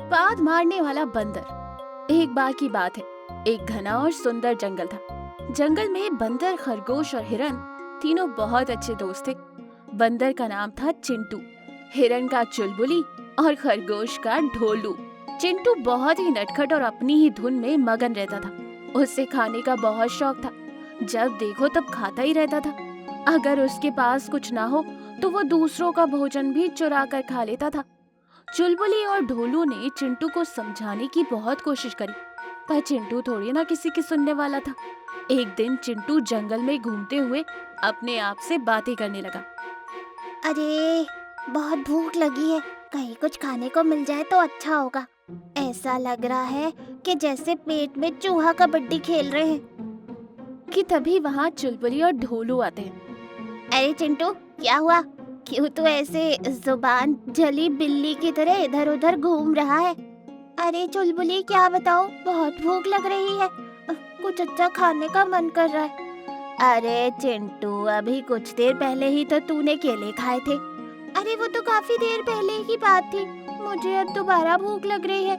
पाद मारने वाला बंदर। एक बार की बात है, एक घना और सुंदर जंगल था। जंगल में बंदर, खरगोश और हिरन तीनों बहुत अच्छे दोस्त थे। बंदर का नाम था चिंटू, हिरन का चुलबुली और खरगोश का ढोलू। चिंटू बहुत ही नटखट और अपनी ही धुन में मगन रहता था। उससे खाने का बहुत शौक था। जब देखो तब खाता ही रहता था। अगर उसके पास कुछ ना हो तो वो दूसरों का भोजन भी चुरा कर खा लेता था। चुलबुली और ढोलू ने चिंटू को समझाने की बहुत कोशिश करी, पर चिंटू थोड़ी ना किसी की सुनने वाला था। एक दिन चिंटू जंगल में घूमते हुए अपने आप से बातें करने लगा। अरे बहुत भूख लगी है, कहीं कुछ खाने को मिल जाए तो अच्छा होगा। ऐसा लग रहा है कि जैसे पेट में चूहा कबड्डी खेल रहे हैं। कि तभी वहाँ चुलबुली और ढोलू आते हैं। अरे चिंटू, क्या हुआ? क्यों तू ऐसे जुबान जली बिल्ली की तरह इधर उधर घूम रहा है? अरे चुलबुली, क्या बताऊं, बहुत भूख लग रही है, कुछ अच्छा खाने का मन कर रहा है। अरे चिंटू, अभी कुछ देर पहले ही तो तूने केले खाए थे। अरे वो तो काफी देर पहले की बात थी, मुझे अब दोबारा भूख लग रही है।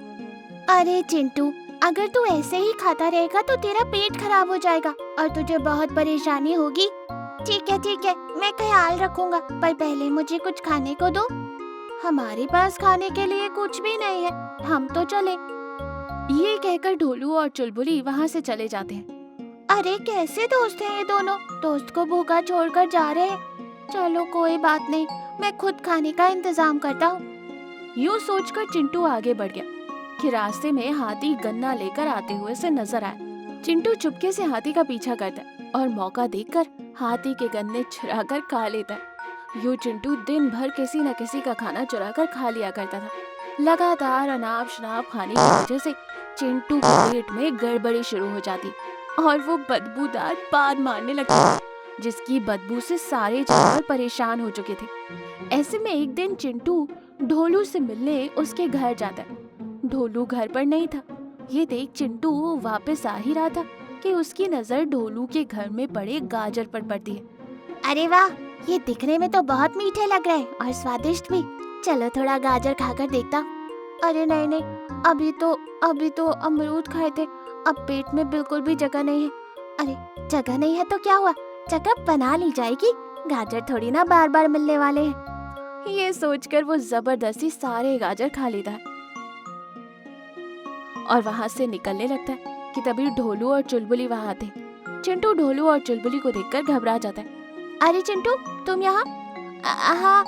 अरे चिंटू, अगर तू ऐसे ही खाता रहेगा तो तेरा पेट खराब हो जाएगा और तुझे बहुत परेशानी होगी। ठीक है, मैं ख्याल रखूंगा, पर पहले मुझे कुछ खाने को दो। हमारे पास खाने के लिए कुछ भी नहीं है, हम तो चले। ये कहकर ढोलू और चुलबुली वहाँ से चले जाते हैं। अरे कैसे दोस्त हैं ये दोनों, दोस्त को भूखा छोड़कर जा रहे हैं। चलो कोई बात नहीं, मैं खुद खाने का इंतजाम करता हूँ। यूँ सोचकर चिंटू आगे बढ़ गया कि रास्ते में हाथी गन्ना लेकर आते हुए से नजर आया। चिंटू चुपके से हाथी का पीछा करता है और मौका देखकर हाथी के गन्ने चुराकर खा लेता है। यूँ चिंटू दिन भर किसी न किसी का खाना चुराकर खा लिया करता था। लगातार अनाप शनाप खाने की वजह से चिंटू के पेट में गड़बड़ी शुरू हो जाती और वो बदबूदार पाद मारने लगता, जिसकी बदबू से सारे जानवर परेशान हो चुके थे। ऐसे में एक दिन चिंटू ढोलू से मिलने उसके घर जाता है। ढोलू घर पर नहीं था। ये देख चिंटू वापस आ ही रहा था कि उसकी नजर ढोलू के घर में पड़े गाजर पर पड़ती है। अरे वाह, ये दिखने में तो बहुत मीठे लग रहे हैं और स्वादिष्ट भी। चलो थोड़ा गाजर खाकर देखता हूँ। अरे नहीं, अभी तो अमरूद खाए थे, अब पेट में बिल्कुल भी जगह नहीं है। अरे जगह नहीं है तो क्या हुआ, जगह बना ली जाएगी, गाजर थोड़ी ना बार बार मिलने वाले हैं। ये सोचकर वो जबरदस्ती सारे गाजर खा लेता है और वहाँ से निकलने लगता है कि तभी ढोलू और चुलबुली वहाँ आते हैं। चिंटू ढोलू और चुलबुली को देखकर घबरा जाता है। अरे चिंटू, तुम यहाँ? हाँ,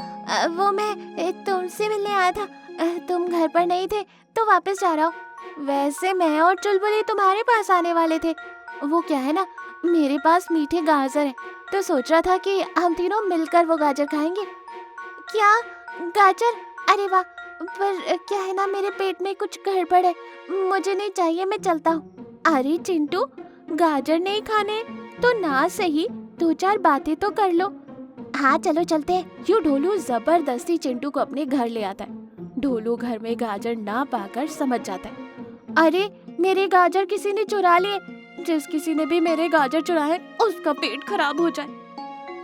वो मैं तुमसे मिलने आया था, तुम घर पर नहीं थे तो वापस जा रहा हूँ। वैसे मैं और चुलबुली तुम्हारे पास आने वाले थे। वो क्या है ना, मेरे पास मीठे गाजर है तो सोच रहा था कि हम तीनों मिलकर वो गाजर खाएंगे। क्या गाजर? अरे वाह, पर क्या है ना, मेरे पेट में कुछ गड़बड़ है, मुझे नहीं चाहिए, मैं चलता हूँ। अरे चिंटू, गाजर नहीं खाने तो ना सही, 2-4 बातें तो कर लो। हाँ चलो चलते हैं। यूँ ढोलू जबरदस्ती चिंटू को अपने घर ले आता है। ढोलू घर में गाजर ना पाकर समझ जाता है, अरे मेरे गाजर किसी ने चुरा लिए। जिस किसी ने भी मेरे गाजर चुराए उसका पेट खराब हो जाए।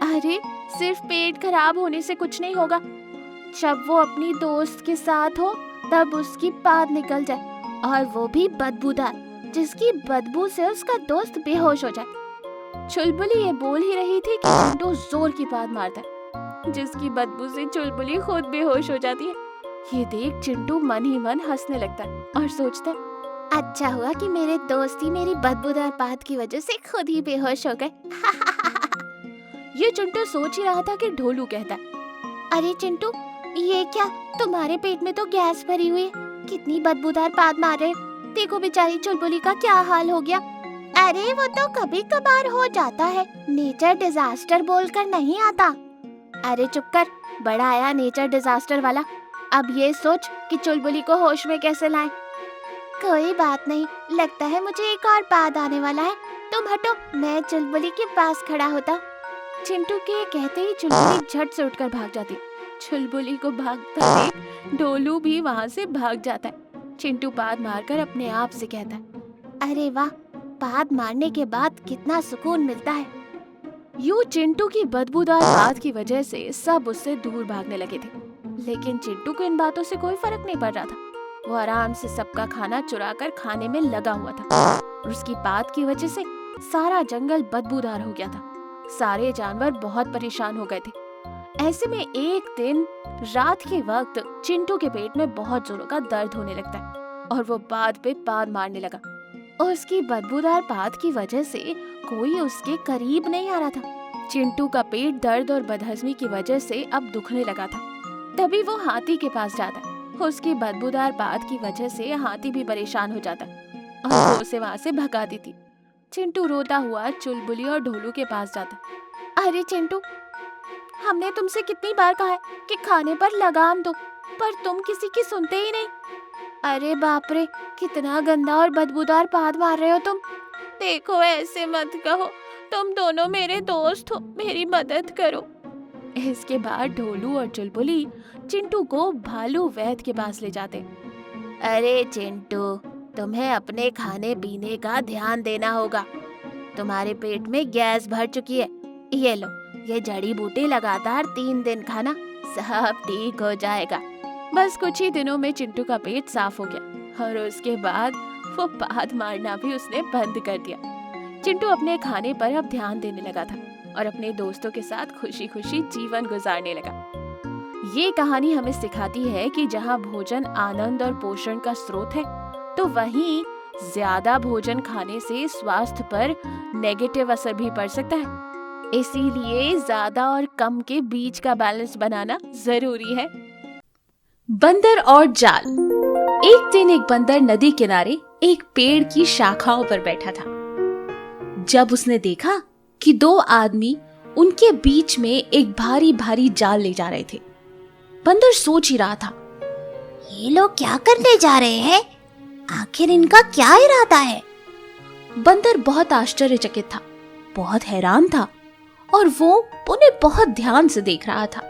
अरे सिर्फ पेट खराब होने से कुछ नहीं होगा, जब वो अपनी दोस्त के साथ हो तब उसकी पाद निकल जाए, और वो भी बदबूदार, जिसकी बदबू से उसका दोस्त बेहोश हो जाए। चुलबुली ये बोल ही रही थी कि चिंटू जोर की पाद मारता है, जिसकी बदबू से चुलबुली खुद बेहोश हो जाती है। ये देख चिंटू मन ही मन हंसने लगता है और सोचता है, अच्छा हुआ कि मेरे दोस्त ही मेरी बदबूदार पाद की वजह से खुद ही बेहोश हो गए। ये चिंटू सोच ही रहा था कि ढोलू कहता है, अरे चिंटू, ये क्या, तुम्हारे पेट में तो गैस भरी हुई है, कितनी बदबूदार पाद मार रहे, देखो बेचारी चुलबुली का क्या हाल हो गया। अरे वो तो कभी कभार हो जाता है, नेचर डिजास्टर बोलकर नहीं आता। अरे चुप कर, बड़ा आया नेचर डिजास्टर वाला। अब ये सोच कि चुलबुली को होश में कैसे लाएं। कोई बात नहीं, लगता है मुझे एक और पाद आने वाला है, तुम हटो, मैं चुलबुली के पास खड़ा होता। चिंटू के कहते ही चुलबुली झट से उठकर भाग जाती। चुलबुली को भागता देख ढोलू भी वहाँ से भाग जाता है। चिंटू पाद मारकर अपने आप से कहता है, अरे वाह, पाद मारने के बाद कितना सुकून मिलता है। यूँ चिंटू की बदबूदार पाद की वजह से सब उससे दूर भागने लगे थे, लेकिन चिंटू को इन बातों से कोई फर्क नहीं पड़ रहा था। वो आराम से सबका खाना चुरा कर खाने में लगा हुआ था और उसकी बात की वजह से सारा जंगल बदबूदार हो गया था। सारे जानवर बहुत परेशान हो गए थे। ऐसे में एक दिन रात के वक्त चिंटू के पेट में बहुत जोरों का दर्द होने लगता है और वो पाद पे पाद मारने लगा और उसकी बदबूदार पाद की वजह से कोई उसके करीब नहीं आ रहा था। चिंटू का पेट दर्द और बदहजमी की वजह से अब दुखने लगा था। तभी वो हाथी के पास जाता है। उसकी बदबूदार पाद की वजह से हाथी भी परेशान हो जाता और वो उसे वहाँ से भगा देती। चिंटू रोता हुआ चुलबुली और ढोलू के पास जाता। अरे चिंटू, हमने तुमसे कितनी बार कहा है कि खाने पर लगाम दो, पर तुम किसी की सुनते ही नहीं। अरे बाप रे, कितना गंदा और बदबूदार पाद मार रहे हो तुम। देखो, ऐसे मत कहो, तुम दोनों मेरे दोस्त हो, मेरी मदद करो। इसके बाद ढोलू और चुलबुली चिंटू को भालू वैद्य के पास ले जाते। अरे चिंटू, तुम्हें अपने खाने पीने का ध्यान देना होगा। तुम्हारे पेट में गैस भर चुकी है। ये लो, ये जड़ी बूटी लगातार 3 दिन खाना, सब ठीक हो जाएगा। बस कुछ ही दिनों में चिंटू का पेट साफ हो गया और उसके बाद वो पाद मारना भी उसने बंद कर दिया। चिंटू अपने खाने पर अब ध्यान देने लगा था और अपने दोस्तों के साथ खुशी खुशी जीवन गुजारने लगा। ये कहानी हमें सिखाती है कि जहाँ भोजन आनंद और पोषण का स्रोत है, तो वहीं ज्यादा भोजन खाने से स्वास्थ्य पर नेगेटिव असर भी पड़ सकता है। इसीलिए ज्यादा और कम के बीच का बैलेंस बनाना जरूरी है। बंदर और जाल। एक दिन एक बंदर नदी किनारे एक पेड़ की शाखाओं पर बैठा था। जब उसने देखा कि 2 आदमी उनके बीच में एक भारी भारी जाल ले जा रहे थे, बंदर सोच ही रहा था, ये लोग क्या करने जा रहे हैं? आखिर इनका क्या इरादा है? बंदर बहुत आश्चर्यचकित था, बहुत हैरान था और वो उन्हें बहुत ध्यान से देख रहा था।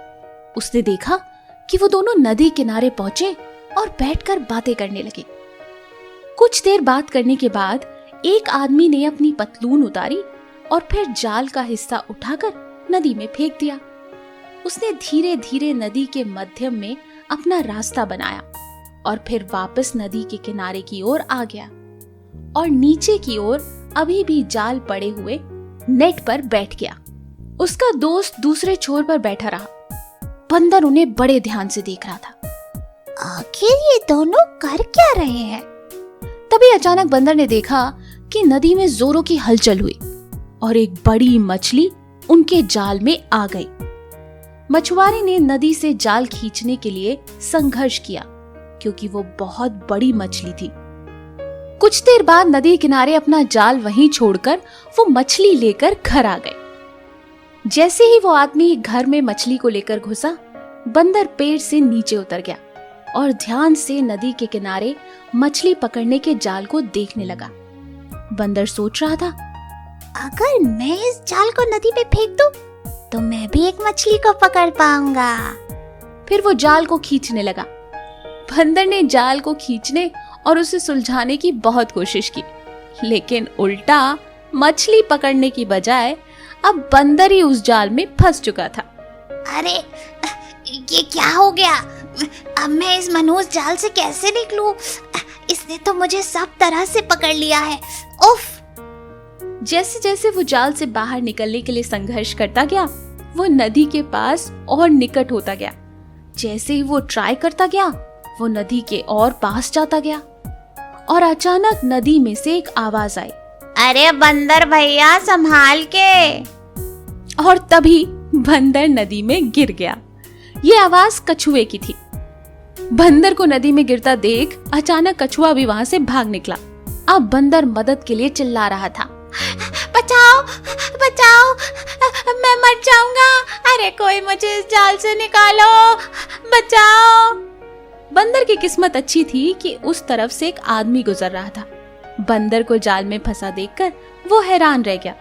उसने देखा कि वो दोनों नदी किनारे पहुंचे और बैठकर बातें करने लगे। कुछ देर बात करने के बाद एक आदमी ने अपनी पतलून उतारी और फिर जाल का हिस्सा उठाकर नदी में फेंक दिया। उसने धीरे धीरे नदी के मध्य में अपना रास्ता बनाया और फिर वापस नदी के किनारे की ओर आ गया और नीचे की ओर अभी भी जाल पड़े हुए नेट पर बैठ गया। उसका दोस्त दूसरे छोर पर बैठा रहा। बंदर उन्हें बड़े ध्यान से देख रहा था। आखिर ये दोनों कर क्या रहे हैं? तभी अचानक बंदर ने देखा कि नदी में जोरों की हलचल हुई और एक बड़ी मछली उनके जाल में आ गई। मछुआरे ने नदी से जाल खींचने के लिए संघर्ष किया क्योंकि वो बहुत बड़ी मछली थी। कुछ देर बाद नदी किनारे अपना जाल वहीं छोड़कर वो मछली लेकर घर आ गए। जैसे ही वो आदमी घर में मछली को लेकर घुसा, बंदर पेड़ से नीचे उतर गया और ध्यान से नदी के किनारे मछली पकड़ने के जाल को देखने लगा। बंदर सोच रहा था, अगर मैं इस जाल को नदी में फेंक दूं, तो मैं भी एक मछली को पकड़ पाऊंगा। फिर वो जाल को खींचने लगा। बंदर ने जाल को खींचने और उसे सुलझाने की बहुत कोशिश की, लेकिन उल्टा मछली पकड़ने की बजाय अब बंदर ही उस जाल में फंस चुका था। अरे, ये क्या हो गया? अब मैं इस मनहूस जाल से कैसे निकलूं? इसने तो मुझे सब तरह से पकड़ लिया है। उफ! जैसे जैसे वो जाल से बाहर निकलने के लिए संघर्ष करता गया, वो नदी के पास और निकट होता गया। जैसे ही वो ट्राई करता गया, वो नदी के और पास जाता गया और अचानक नदी में से एक आवाज आई, अरे बंदर भैया, संभाल के! और तभी बंदर नदी में गिर गया। ये आवाज कछुए की थी। बंदर को नदी में गिरता देख अचानक कछुआ भी वहां से भाग निकला। अब बंदर मदद के लिए चिल्ला रहा था, बचाओ, बचाओ, मैं मर जाऊंगा। अरे कोई मुझे इस जाल से निकालो, बचाओ। बंदर की किस्मत अच्छी थी कि उस तरफ से एक आदमी गुजर रहा था। बंदर को जाल में फंसा देखकर वो हैरान रह गया।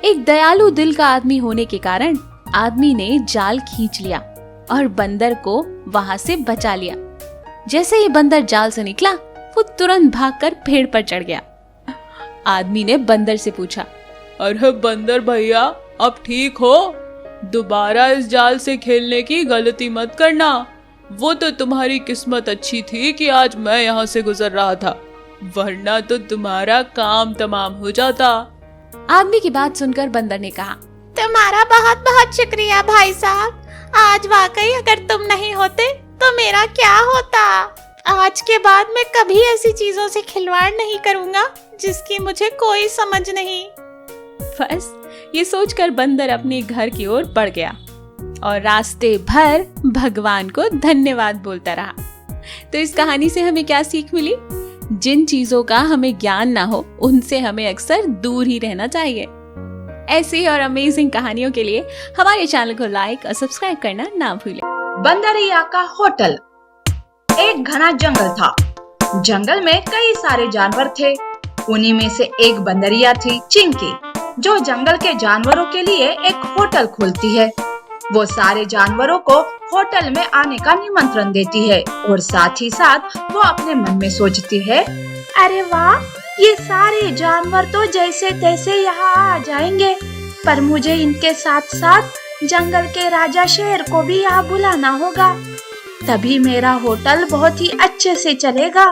एक दयालु दिल का आदमी होने के कारण आदमी ने जाल खींच लिया और बंदर को वहां से बचा लिया। जैसे ही बंदर जाल से निकला, वो तुरंत भागकर पेड़ पर चढ़ गया। आदमी ने बंदर से पूछा, अरे बंदर भैया, अब ठीक हो? दोबारा इस जाल से खेलने की गलती मत करना, वो तो तुम्हारी किस्मत अच्छी थी कि आज मैं यहाँ से गुजर रहा था, वरना तो तुम्हारा काम तमाम हो जाता। आदमी की बात सुनकर बंदर ने कहा, तुम्हारा बहुत बहुत शुक्रिया भाई साहब। आज वाकई अगर तुम नहीं होते तो मेरा क्या होता। आज के बाद मैं कभी ऐसी चीजों से खिलवाड़ नहीं करूंगा जिसकी मुझे कोई समझ नहीं। बस ये सोचकर बंदर अपने घर की ओर बढ़ गया और रास्ते भर भगवान को धन्यवाद बोलता रहा। तो इस कहानी से हमें क्या सीख मिली? जिन चीजों का हमें ज्ञान ना हो उनसे हमें अक्सर दूर ही रहना चाहिए। ऐसी और अमेजिंग कहानियों के लिए हमारे चैनल को लाइक और सब्सक्राइब करना ना भूलें। बंदरिया का होटल। एक घना जंगल था। जंगल में कई सारे जानवर थे। उन्हीं में से एक बंदरिया थी, चिंकी, जो जंगल के जानवरों के लिए एक होटल खोलती है। वो सारे जानवरों को होटल में आने का निमंत्रण देती है और साथ ही साथ वो अपने मन में सोचती है, अरे वाह, ये सारे जानवर तो जैसे तैसे यहाँ आ जाएंगे, पर मुझे इनके साथ साथ जंगल के राजा शेर को भी यहाँ बुलाना होगा, तभी मेरा होटल बहुत ही अच्छे से चलेगा।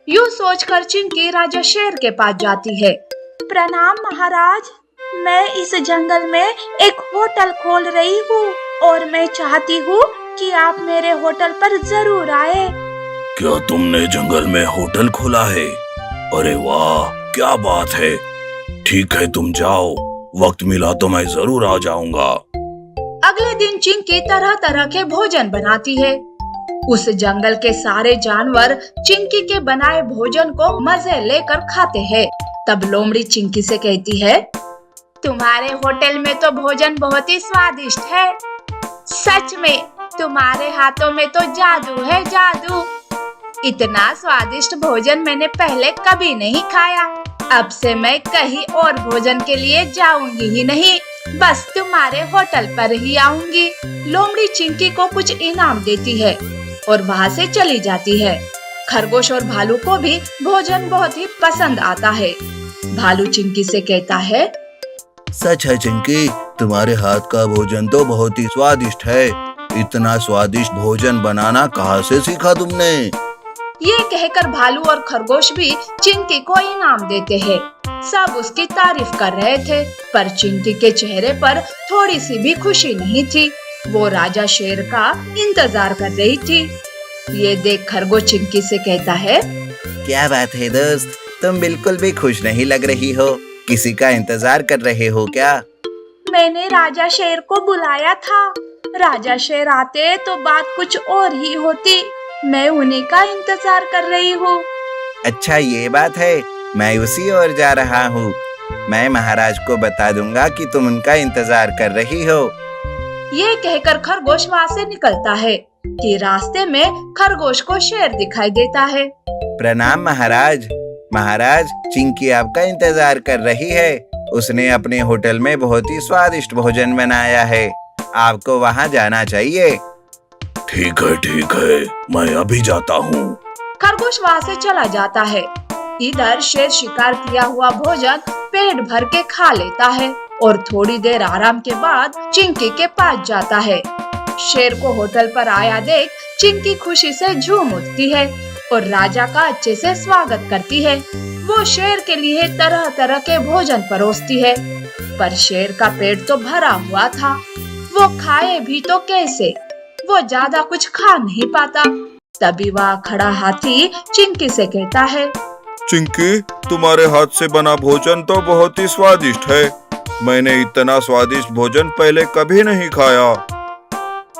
यूँ सोचकर चिंकी राजा शेर के पास जाती है। प्रणाम महाराज, मैं इस जंगल में एक होटल खोल रही हूँ और मैं चाहती हूँ कि आप मेरे होटल पर जरूर आए। क्या तुमने जंगल में होटल खोला है? अरे वाह, क्या बात है। ठीक है, तुम जाओ, वक्त मिला तो मैं जरूर आ जाऊंगा। अगले दिन चिंकी तरह तरह के भोजन बनाती है। उस जंगल के सारे जानवर चिंकी के बनाए भोजन को मजे लेकर खाते हैं। तब लोमड़ी चिंकी से कहती है, तुम्हारे होटल में तो भोजन बहुत ही स्वादिष्ट है। सच में तुम्हारे हाथों में तो जादू है, जादू। इतना स्वादिष्ट भोजन मैंने पहले कभी नहीं खाया। अब से मैं कहीं और भोजन के लिए जाऊंगी ही नहीं, बस तुम्हारे होटल पर ही आऊंगी। लोमड़ी चिंकी को कुछ इनाम देती है और वहाँ से चली जाती है। खरगोश और भालू को भी भोजन बहुत ही पसंद आता है। भालू चिंकी से कहता है, सच है चिंकी, तुम्हारे हाथ का भोजन तो बहुत ही स्वादिष्ट है। इतना स्वादिष्ट भोजन बनाना कहाँ से सीखा तुमने? ये कहकर भालू और खरगोश भी चिंकी को इनाम देते हैं। सब उसकी तारीफ कर रहे थे, पर चिंकी के चेहरे पर थोड़ी सी भी खुशी नहीं थी। वो राजा शेर का इंतजार कर रही थी। ये देख खरगोश चिंकी से कहता है, क्या बात है दोस्त, तुम बिल्कुल भी खुश नहीं लग रही हो। किसी का इंतजार कर रहे हो क्या? मैंने राजा शेर को बुलाया था। राजा शेर आते तो बात कुछ और ही होती। मैं उन्हीं का इंतजार कर रही हूँ। अच्छा, ये बात है, मैं उसी ओर जा रहा हूँ। मैं महाराज को बता दूंगा कि तुम उनका इंतजार कर रही हो। ये कहकर खरगोश वहाँ से निकलता है कि रास्ते में खरगोश को शेर दिखाई देता है। प्रणाम महाराज। महाराज, चिंकी आपका इंतजार कर रही है। उसने अपने होटल में बहुत ही स्वादिष्ट भोजन बनाया है। आपको वहाँ जाना चाहिए। ठीक है, मैं अभी जाता हूँ। खरगोश वहाँ से चला जाता है। इधर शेर शिकार किया हुआ भोजन पेट भर के खा लेता है और थोड़ी देर आराम के बाद चिंकी के पास जाता है। शेर को होटल पर आया देख चिंकी खुशी से झूम उठती है और राजा का अच्छे से स्वागत करती है। वो शेर के लिए तरह तरह के भोजन परोसती है, पर शेर का पेट तो भरा हुआ था। वो खाए भी तो कैसे? वो ज्यादा कुछ खा नहीं पाता। तभी वहाँ खड़ा हाथी चिंकी से कहता है, चिंकी, तुम्हारे हाथ से बना भोजन तो बहुत ही स्वादिष्ट है। मैंने इतना स्वादिष्ट भोजन पहले कभी नहीं खाया।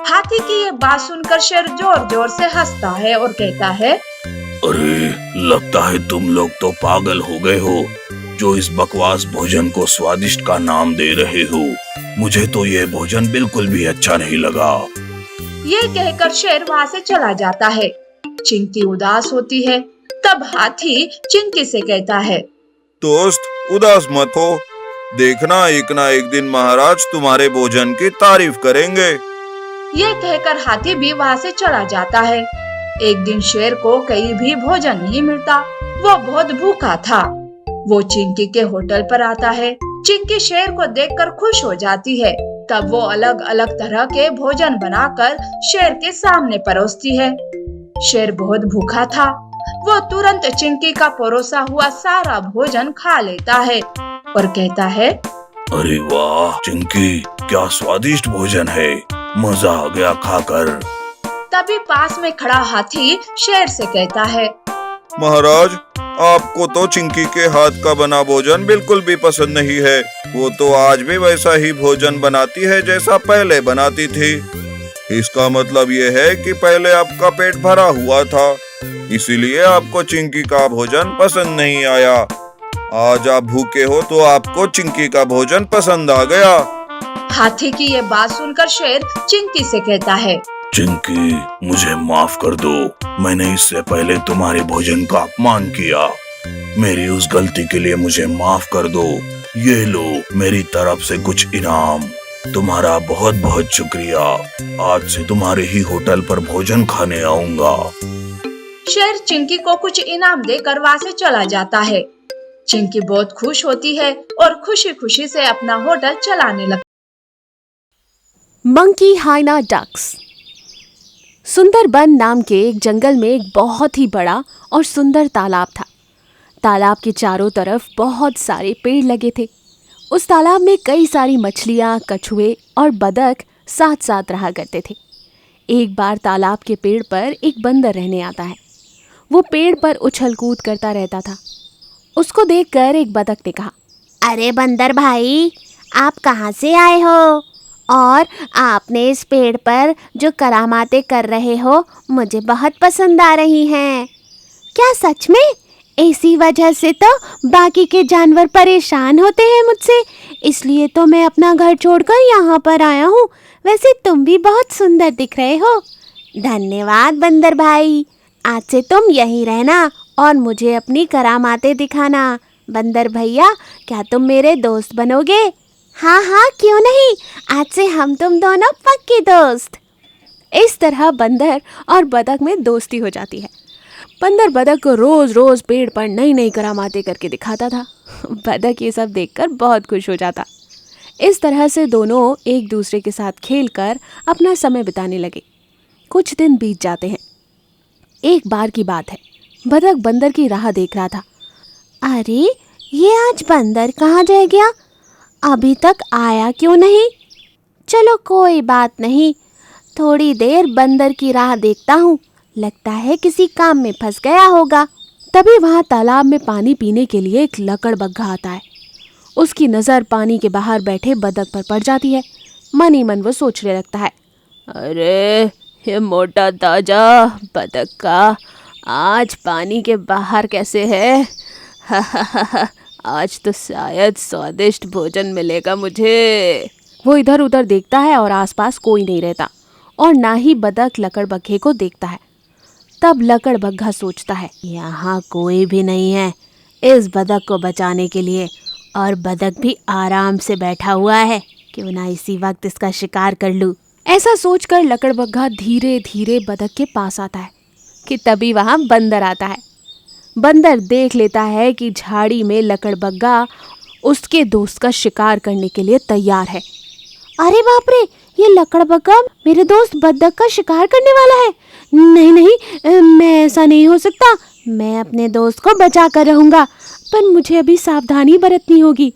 हाथी की ये बात सुनकर शेर जोर जोर से हंसता है और कहता है, अरे, लगता है तुम लोग तो पागल हो गए हो, जो इस बकवास भोजन को स्वादिष्ट का नाम दे रहे हो। मुझे तो ये भोजन बिल्कुल भी अच्छा नहीं लगा। ये कहकर शेर वहाँ से चला जाता है। चिंकी उदास होती है। तब हाथी चिंकी से कहता है, दोस्त, उदास मत हो। देखना, एक ना एक दिन महाराज तुम्हारे भोजन की तारीफ करेंगे। ये कहकर हाथी भी वहाँ से चला जाता है। एक दिन शेर को कहीं भी भोजन नहीं मिलता। वो बहुत भूखा था। वो चिंकी के होटल पर आता है। चिंकी शेर को देखकर खुश हो जाती है, तब वो अलग अलग तरह के भोजन बनाकर शेर के सामने परोसती है। शेर बहुत भूखा था। वो तुरंत चिंकी का परोसा हुआ सारा भोजन खा लेता है और कहता है, अरे वाह चिंकी, क्या स्वादिष्ट भोजन है, मजा आ गया खाकर। तभी पास में खड़ा हाथी शेर से कहता है, महाराज, आपको तो चिंकी के हाथ का बना भोजन बिल्कुल भी पसंद नहीं है। वो तो आज भी वैसा ही भोजन बनाती है जैसा पहले बनाती थी। इसका मतलब ये है कि पहले आपका पेट भरा हुआ था, इसीलिए आपको चिंकी का भोजन पसंद नहीं आया। आज आप भूखे हो तो आपको चिंकी का भोजन पसंद आ गया। हाथी की ये बात सुनकर शेर चिंकी से कहता है, चिंकी, मुझे माफ कर दो, मैंने इससे पहले तुम्हारे भोजन का अपमान किया। मेरी उस गलती के लिए मुझे माफ कर दो। ये लो मेरी तरफ से कुछ इनाम। तुम्हारा बहुत बहुत शुक्रिया। आज से तुम्हारे ही होटल पर भोजन खाने आऊंगा। शेर चिंकी को कुछ इनाम देकर वहाँ से चला जाता है। चिंकी बहुत खुश होती है और खुशी खुशी से अपना होटल चलाने लगती है। Monkey हाइना ducks. सुंदरबन नाम के एक जंगल में एक बहुत ही बड़ा और सुंदर तालाब था। तालाब के चारों तरफ बहुत सारे पेड़ लगे थे। उस तालाब में कई सारी मछलियाँ, कछुए और बदक साथ साथ रहा करते थे। एक बार तालाब के पेड़ पर एक बंदर रहने आता है। वो पेड़ पर उछल कूद करता रहता था। उसको देखकर एक बदक ने कहा, अरे बंदर भाई, आप कहाँ से आए हो? और आपने इस पेड़ पर जो करामातें कर रहे हो मुझे बहुत पसंद आ रही हैं। क्या सच में? इसी वजह से तो बाकी के जानवर परेशान होते हैं मुझसे, इसलिए तो मैं अपना घर छोड़कर यहाँ पर आया हूँ। वैसे तुम भी बहुत सुंदर दिख रहे हो। धन्यवाद बंदर भाई, आज से तुम यहीं रहना और मुझे अपनी करामातें दिखाना। बंदर भैया, क्या तुम मेरे दोस्त बनोगे? हाँ हाँ, क्यों नहीं, आज से हम तुम दोनों पक्के दोस्त। इस तरह बंदर और बदक में दोस्ती हो जाती है। बंदर बदक को रोज रोज पेड़ पर नई नई करामातें करके दिखाता था। बदक ये सब देखकर बहुत खुश हो जाता। इस तरह से दोनों एक दूसरे के साथ खेलकर अपना समय बिताने लगे। कुछ दिन बीत जाते हैं। एक बार की बात है, बदक बंदर की राह देख रहा था। अरे, ये आज बंदर कहाँ रह गया? अभी तक आया क्यों नहीं? चलो कोई बात नहीं, थोड़ी देर बंदर की राह देखता हूँ, लगता है किसी काम में फंस गया होगा। तभी वहाँ तालाब में पानी पीने के लिए एक लकड़बग्घा आता है। उसकी नज़र पानी के बाहर बैठे बदक पर पड़ जाती है। मन ही मन वो सोचने लगता है, अरे ये मोटा ताजा बदक का आज पानी के बाहर कैसे है? आज तो शायद स्वादिष्ट भोजन मिलेगा मुझे। वो इधर उधर देखता है और आसपास कोई नहीं रहता और ना ही बदक लकड़बग्घे को देखता है। तब लकड़बग्घा सोचता है, यहाँ कोई भी नहीं है इस बदक को बचाने के लिए, और बदक भी आराम से बैठा हुआ है, क्यों ना इसी वक्त इसका शिकार कर लूँ। ऐसा सोचकर लकड़बग्घा धीरे धीरे बदक के पास आता है कि तभी वहाँ बंदर आता है। बंदर देख लेता है कि झाड़ी में लकड़बग्घा उसके दोस्त का शिकार करने के लिए तैयार है। अरे बाप रे, ये लकड़बग्घा मेरे दोस्त बदक का शिकार करने वाला है। नहीं नहीं, मैं ऐसा नहीं हो सकता, मैं अपने दोस्त को बचा कर रहूँगा, पर मुझे अभी सावधानी बरतनी होगी।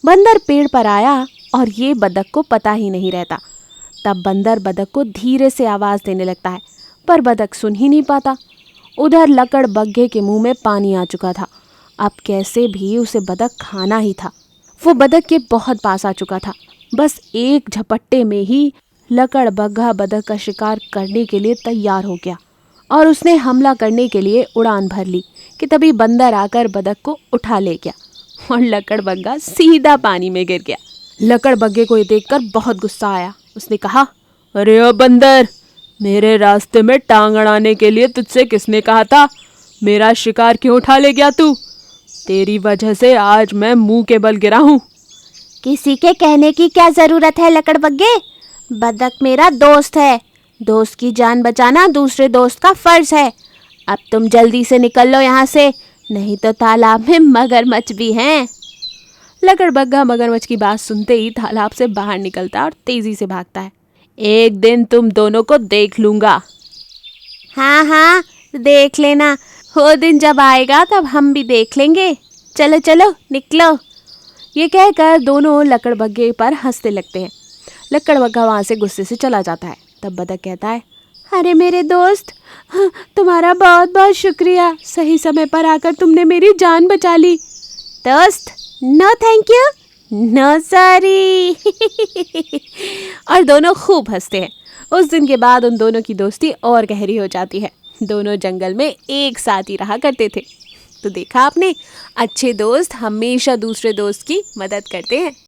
बंदर पेड़ पर आया और ये बदक को पता ही नहीं रहता। तब बंदर बदक को धीरे से आवाज़ देने लगता है, पर बदक सुन ही नहीं पाता। उधर लकड़बग्घे के मुंह में पानी आ चुका था। अब कैसे भी उसे बदक खाना ही था। वो बदक के बहुत पास आ चुका था। बस एक झपट्टे में ही लकड़बग्घा बदक का शिकार करने के लिए तैयार हो गया और उसने हमला करने के लिए उड़ान भर ली कि तभी बंदर आकर बदक को उठा ले गया और लकड़बग्घा सीधा पानी में गिर गया। लकड़बग्घे को ये देखकर बहुत गुस्सा आया। उसने कहा, अरे ओ बंदर, मेरे रास्ते में टांग अड़ाने के लिए तुझसे किसने कहा था? मेरा शिकार क्यों उठा ले गया तू? तेरी वजह से आज मैं मुंह के बल गिरा हूँ। किसी के कहने की क्या जरूरत है लकड़बग्घे, बदक मेरा दोस्त है। दोस्त की जान बचाना दूसरे दोस्त का फर्ज है। अब तुम जल्दी से निकल लो यहाँ से, नहीं तो तालाब में मगरमच्छ भी हैं। लकड़बग्गा मगरमच्छ की बात सुनते ही तालाब से बाहर निकलता है और तेजी से भागता है। एक दिन तुम दोनों को देख लूंगा। हाँ हाँ, देख लेना, वो दिन जब आएगा तब हम भी देख लेंगे। चलो चलो निकलो। ये कहकर दोनों लकड़बग्गे पर हंसने लगते हैं। लकड़बग्गा वहां से गुस्से से चला जाता है। तब बतख कहता है, अरे मेरे दोस्त, तुम्हारा बहुत बहुत शुक्रिया। सही समय पर आकर तुमने मेरी जान बचा ली। दोस्त, no thank you, no sorry. और दोनों खूब हंसते हैं। उस दिन के बाद उन दोनों की दोस्ती और गहरी हो जाती है। दोनों जंगल में एक साथ ही रहा करते थे। तो देखा आपने, अच्छे दोस्त हमेशा दूसरे दोस्त की मदद करते हैं।